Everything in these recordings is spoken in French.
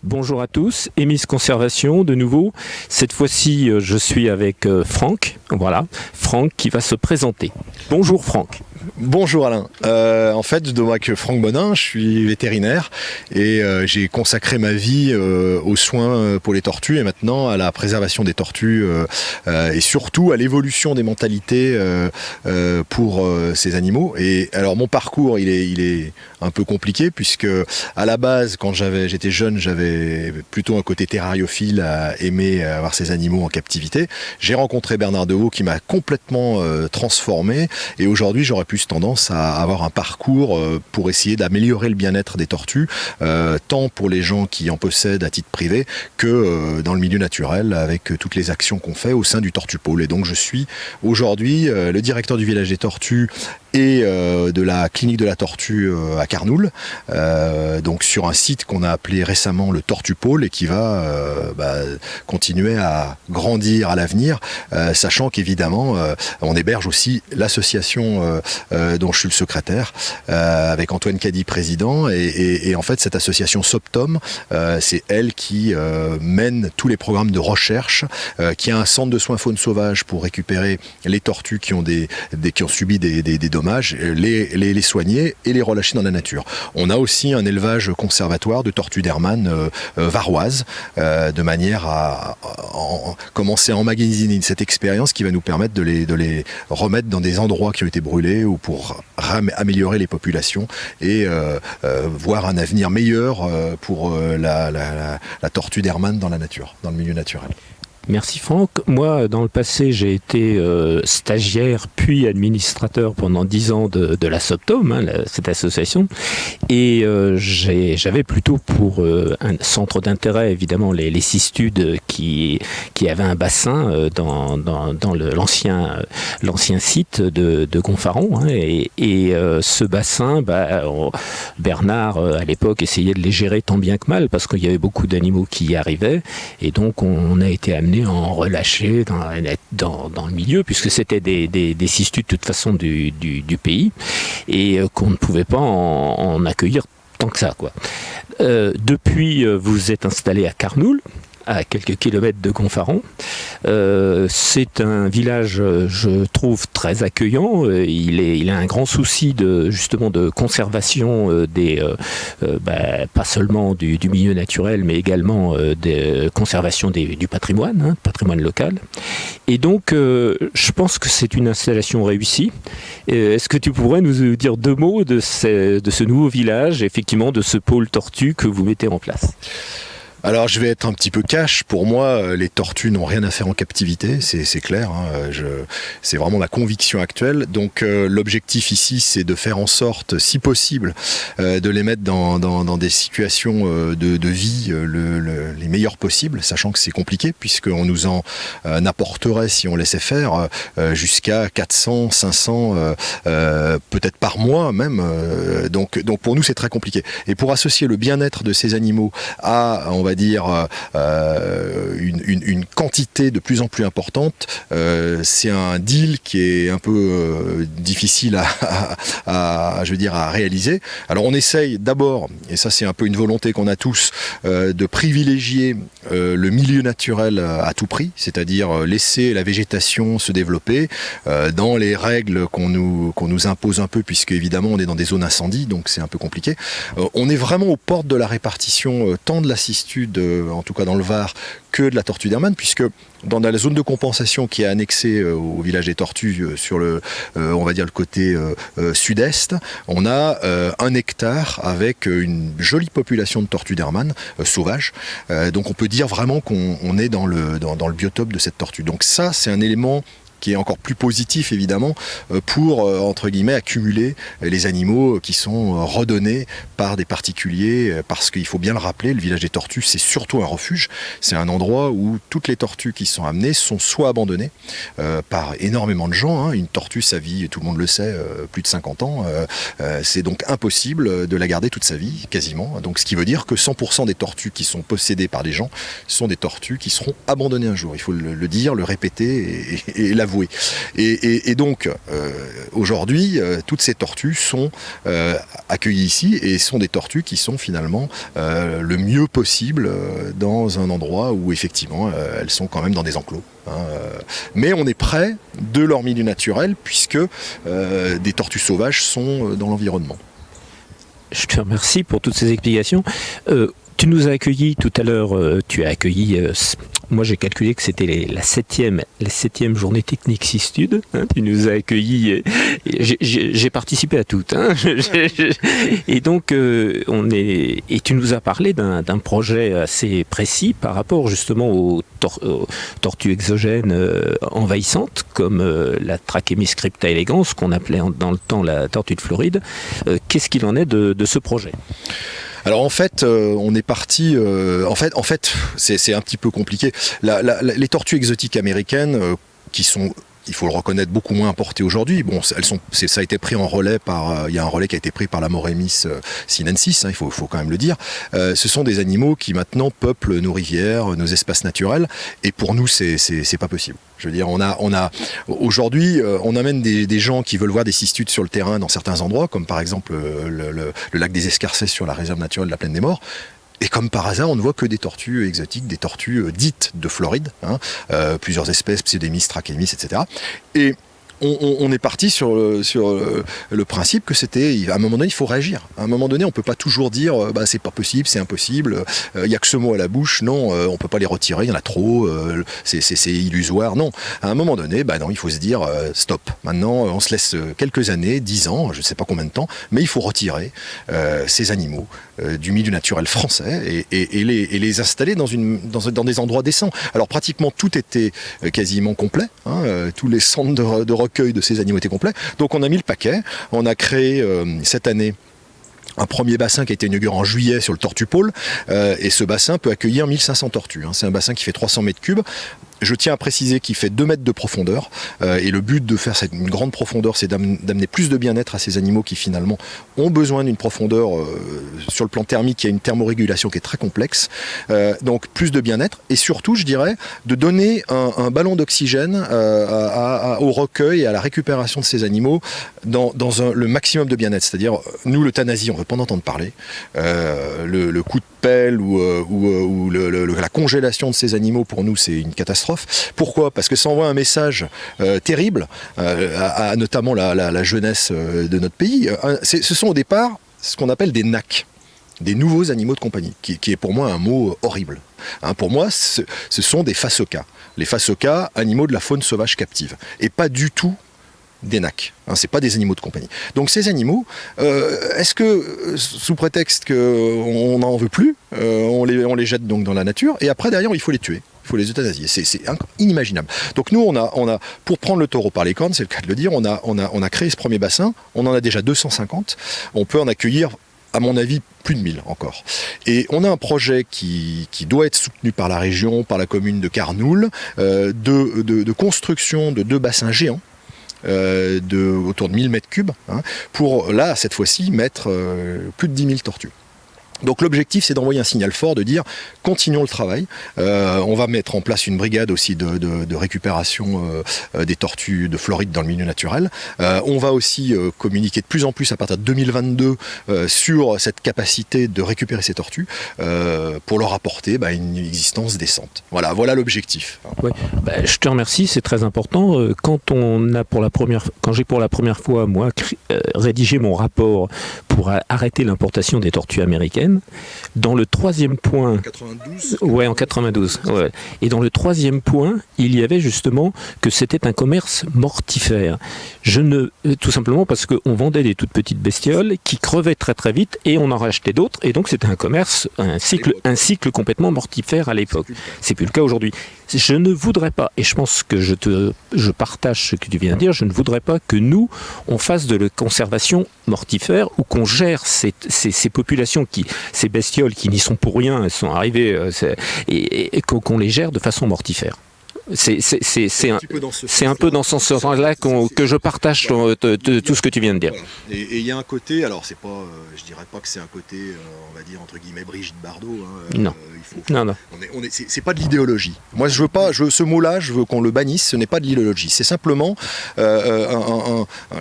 Bonjour à tous, Emis Conservation de nouveau. Cette fois-ci, je suis avec Franck. Voilà, Franck qui va se présenter. Bonjour Franck. Bonjour Alain. En fait, je dois que Franck Bonin, je suis vétérinaire et j'ai consacré ma vie aux soins pour les tortues et maintenant à la préservation des tortues et surtout à l'évolution des mentalités pour ces animaux. Et alors mon parcours, il est un peu compliqué puisque à la base, quand j'étais jeune, j'avais plutôt un côté terrariophile à aimer avoir ces animaux en captivité. J'ai rencontré Bernard Dehaut qui m'a complètement transformé et aujourd'hui j'aurais plus tendance à avoir un parcours pour essayer d'améliorer le bien-être des tortues, tant pour les gens qui en possèdent à titre privé que dans le milieu naturel avec toutes les actions qu'on fait au sein du Tortue Pôle. Et donc je suis aujourd'hui le directeur du village des tortues et de la clinique de la tortue à Carnoul, donc sur un site qu'on a appelé récemment le Tortue Pôle et qui va continuer à grandir à l'avenir, sachant qu'évidemment on héberge aussi l'association dont je suis le secrétaire, avec Antoine Caddy président, et en fait cette association Soptom, c'est elle qui mène tous les programmes de recherche, qui a un centre de soins faune sauvage pour récupérer les tortues qui ont subi des dommages, les soigner et les relâcher dans la nature. On a aussi un élevage conservatoire de tortues d'Hermann varoises, de manière à commencer à emmagasiner cette expérience qui va nous permettre de les remettre dans des endroits qui ont été brûlés ou pour améliorer les populations et voir un avenir meilleur pour la tortue d'Hermann dans la nature, dans le milieu naturel. Merci Franck. Moi, dans le passé, j'ai été stagiaire puis administrateur pendant 10 ans de la Soptom, cette association. Et j'avais plutôt pour un centre d'intérêt, évidemment, les cistudes qui avaient un bassin dans l'ancien site de Gonfaron. Et ce bassin, Bernard, à l'époque, essayait de les gérer tant bien que mal parce qu'il y avait beaucoup d'animaux qui y arrivaient. Et donc, on a été amené en relâché dans le milieu, puisque c'était des cistudes de toute façon du pays, et qu'on ne pouvait pas en accueillir tant que ça, quoi. Depuis, vous êtes installé à Carnoul, à quelques kilomètres de Gonfaron. C'est un village, je trouve, très accueillant. Il a un grand souci justement de conservation pas seulement du milieu naturel, mais également de conservation du patrimoine local. Et donc, je pense que c'est une installation réussie. Est-ce que tu pourrais nous dire deux mots de ce nouveau village, effectivement, de ce pôle tortue que vous mettez en place ? Alors je vais être un petit peu cash, pour moi les tortues n'ont rien à faire en captivité, c'est clair, c'est vraiment ma conviction actuelle. Donc l'objectif ici c'est de faire en sorte, si possible, de les mettre dans des situations de vie les meilleures possibles, sachant que c'est compliqué puisqu'on nous en apporterait, si on laissait faire, jusqu'à 400, 500, peut-être par mois même. Donc pour nous c'est très compliqué. Et pour associer le bien-être de ces animaux à, on va dire, une quantité de plus en plus importante, c'est un deal qui est un peu difficile à réaliser. Alors on essaye d'abord, et ça c'est un peu une volonté qu'on a tous, de privilégier le milieu naturel à tout prix, c'est-à-dire laisser la végétation se développer dans les règles qu'on nous impose un peu, puisque évidemment on est dans des zones incendies, donc c'est un peu compliqué. On est vraiment aux portes de la répartition tant de la cistude, en tout cas dans le Var, que de la tortue d'Hermann, puisque dans la zone de compensation qui est annexée au village des tortues sur on va dire le côté sud-est, on a 1 hectare avec une jolie population de tortues d'Hermann sauvages. Donc on peut dire vraiment qu'on est dans le biotope de cette tortue. Donc ça, c'est un élément qui est encore plus positif évidemment pour entre guillemets accumuler les animaux qui sont redonnés par des particuliers, parce qu'il faut bien le rappeler, le village des tortues c'est surtout un refuge, c'est un endroit où toutes les tortues qui sont amenées sont soit abandonnées par énormément de gens, une tortue ça vit, tout le monde le sait, plus de 50 ans, c'est donc impossible de la garder toute sa vie quasiment, donc ce qui veut dire que 100% des tortues qui sont possédées par des gens sont des tortues qui seront abandonnées un jour, il faut le dire, le répéter et la l'avouer. Et donc, aujourd'hui, toutes ces tortues sont accueillies ici et sont des tortues qui sont finalement le mieux possible dans un endroit où effectivement elles sont quand même dans des enclos. Mais on est près de leur milieu naturel puisque des tortues sauvages sont dans l'environnement. Je te remercie pour toutes ces explications. Tu nous as accueillis tout à l'heure, tu as accueilli, moi j'ai calculé que c'était la septième journée technique SISTUD, hein, tu nous as accueillis, j'ai participé à toutes, hein, et donc et tu nous as parlé d'un projet assez précis par rapport justement aux tortues exogènes envahissantes, comme la Trachemys crypta elegans, qu'on appelait dans le temps la tortue de Floride. Qu'est-ce qu'il en est de ce projet ? Alors en fait, on est parti. En fait, c'est un petit peu compliqué. Les tortues exotiques américaines, qui sont, il faut le reconnaître, beaucoup moins importées aujourd'hui. Bon, ça a été pris en relais par. Il y a un relais qui a été pris par la Morémis sinensis. Il faut quand même le dire. Ce sont des animaux qui maintenant peuplent nos rivières, nos espaces naturels. Et pour nous, c'est pas possible. Je veux dire, aujourd'hui, on amène des gens qui veulent voir des cistudes sur le terrain dans certains endroits, comme par exemple le lac des Escarcès sur la réserve naturelle de la Plaine des Morts. Et comme par hasard, on ne voit que des tortues exotiques, des tortues dites de Floride, plusieurs espèces, Pseudemys, Trachemys, etc. Et on est parti sur le principe que c'était, à un moment donné, il faut réagir. À un moment donné, on ne peut pas toujours dire c'est pas possible, c'est impossible, il n'y a que ce mot à la bouche. Non, on ne peut pas les retirer, il y en a trop, c'est illusoire. Non, à un moment donné, non, il faut se dire stop. Maintenant, on se laisse quelques années, 10 ans, je ne sais pas combien de temps, mais il faut retirer ces animaux du milieu naturel français et les installer dans des endroits décents. Alors pratiquement tout était quasiment complet, tous les centres de recueil de ces animaux étaient complets. Donc on a mis le paquet, on a créé cette année un premier bassin qui a été inauguré en juillet sur le Tortue Pôle, et ce bassin peut accueillir 1500 tortues. C'est un bassin qui fait 300 mètres cubes. Je tiens à préciser qu'il fait 2 mètres de profondeur, et le but de faire une grande profondeur, c'est d'amener plus de bien-être à ces animaux qui finalement ont besoin d'une profondeur sur le plan thermique. Il y a une thermorégulation qui est très complexe, donc plus de bien-être, et surtout, je dirais, de donner un ballon d'oxygène au recueil et à la récupération de ces animaux dans le maximum de bien-être. C'est-à-dire, nous, l'euthanasie, on ne veut pas en entendre parler. Le coup de pelle ou la congélation de ces animaux, pour nous, c'est une catastrophe. Pourquoi ? Parce que ça envoie un message terrible à notamment la jeunesse de notre pays. Ce sont au départ ce qu'on appelle des NAC, des nouveaux animaux de compagnie, qui est pour moi un mot horrible. Pour moi, ce sont des phaseocas. Les phaseocas, animaux de la faune sauvage captive, et pas du tout des NAC. C'est pas des animaux de compagnie. Donc ces animaux, est-ce que, sous prétexte qu'on n'en veut plus, on les jette donc dans la nature, et après derrière il faut les tuer, il faut les euthanasier. C'est inimaginable. Donc nous on a, pour prendre le taureau par les cornes, c'est le cas de le dire, on a créé ce premier bassin, on en a déjà 250, on peut en accueillir, à mon avis, plus de 1000 encore. Et on a un projet qui doit être soutenu par la région, par la commune de Carnoul, de construction de 2 bassins géants, autour de 1000 mètres cubes, pour là, cette fois-ci, mettre plus de 10 000 tortues. Donc l'objectif, c'est d'envoyer un signal fort, de dire continuons le travail. On va mettre en place une brigade aussi de récupération des tortues de Floride dans le milieu naturel. On va aussi communiquer de plus en plus à partir de 2022 sur cette capacité de récupérer ces tortues pour leur apporter une existence décente. Voilà l'objectif. Ouais. Je te remercie, c'est très important. Quand j'ai pour la première fois moi rédigé mon rapport pour arrêter l'importation des tortues américaines, dans le 3e point... En 92 ? Ouais, en 92. Ouais. Et dans le 3e point, il y avait justement que c'était un commerce mortifère. Tout simplement parce qu'on vendait des toutes petites bestioles qui crevaient très très vite et on en rachetait d'autres. Et donc c'était un commerce, un cycle complètement mortifère à l'époque. C'est plus le cas aujourd'hui. Je ne voudrais pas, et je pense que je partage ce que tu viens de dire, je ne voudrais pas que nous, on fasse de la conservation mortifère ou qu'on gère ces populations, ces bestioles qui n'y sont pour rien, elles sont arrivées, et qu'on les gère de façon mortifère. C'est un, petit peu dans ce c'est un peu dans ce sens-là que je partage tout ce que tu viens de dire. Voilà. Et il y a un côté, alors c'est pas, je dirais pas que c'est un côté, on va dire entre guillemets Brigitte Bardot. Non. Non. C'est pas de l'idéologie. Moi, ce mot-là, je veux qu'on le bannisse. Ce n'est pas de l'idéologie. C'est simplement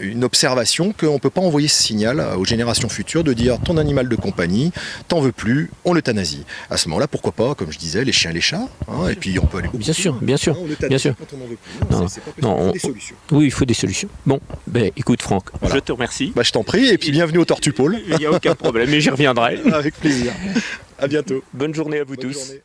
une observation qu'on ne peut pas envoyer ce signal aux générations futures de dire ton animal de compagnie, t'en veux plus, on l'euthanasie. À ce moment-là, pourquoi pas, comme je disais, les chiens et les chats, hein, et puis on peut aller beaucoup bien sûr, plus loin, bien sûr, hein, on euthanasie bien sûr. quand on en veut plus. Non, c'est pas possible. Il faut des solutions. Oui, il faut des solutions. Bon, ben écoute Franck, voilà. je te remercie. Bah, je t'en prie, et puis bienvenue au Tortue Pôle. Il n'y a aucun problème, mais j'y reviendrai. Avec plaisir. À bientôt. Bonne journée à vous tous. Journée.